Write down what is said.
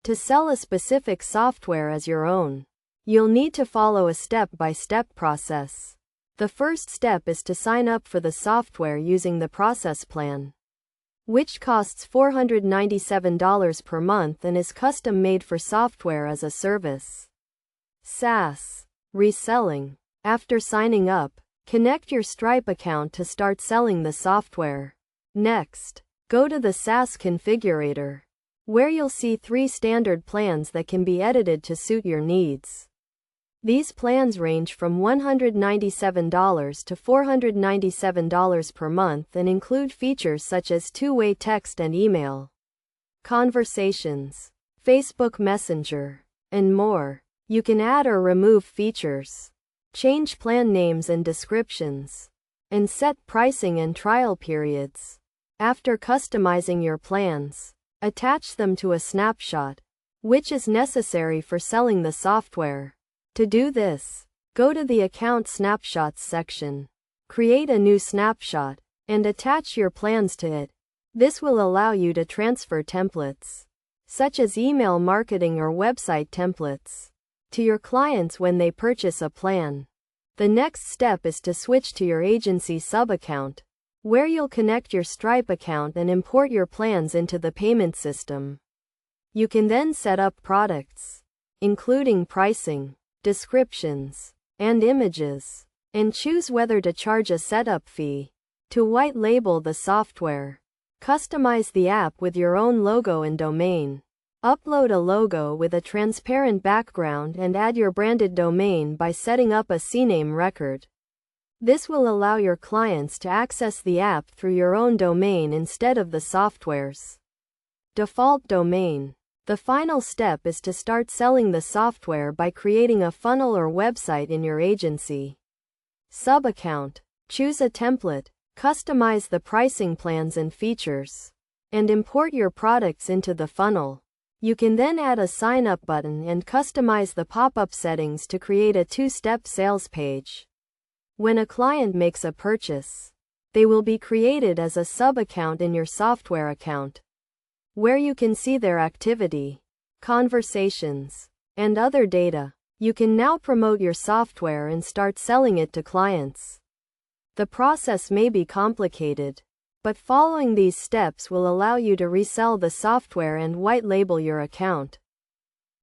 To sell a specific software as your own, you'll need to follow a step-by-step process. The first step is to sign up for the software using the process plan, which costs $497 per month and is custom-made for software as a service. SaaS. Reselling. After signing up, connect your Stripe account to start selling the software. Next, go to the SaaS configurator, where you'll see 3 standard plans that can be edited to suit your needs. These plans range from $197 to $497 per month and include features such as two-way text and email, conversations, Facebook Messenger, and more. You can add or remove features, change plan names and descriptions, and set pricing and trial periods. After customizing your plans, attach them to a snapshot, which is necessary for selling the software. To do this, go to the Account Snapshots section, create a new snapshot, and attach your plans to it. This will allow you to transfer templates, such as email marketing or website templates, to your clients when they purchase a plan. The next step is to switch to your agency sub-account, where you'll connect your Stripe account and import your plans into the payment system. You can then set up products, including pricing, descriptions, and images, and choose whether to charge a setup fee. To white label the software, customize the app with your own logo and domain. Upload a logo with a transparent background and add your branded domain by setting up a CNAME record. This will allow your clients to access the app through your own domain instead of the software's default domain. The final step is to start selling the software by creating a funnel or website in your agency sub-account. Choose a template, customize the pricing plans and features, and import your products into the funnel. You can then add a sign-up button and customize the pop-up settings to create a 2-step sales page. When a client makes a purchase, they will be created as a sub-account in your software account, where you can see their activity, conversations, and other data. You can now promote your software and start selling it to clients. The process may be complicated, but following these steps will allow you to resell the software and white label your account.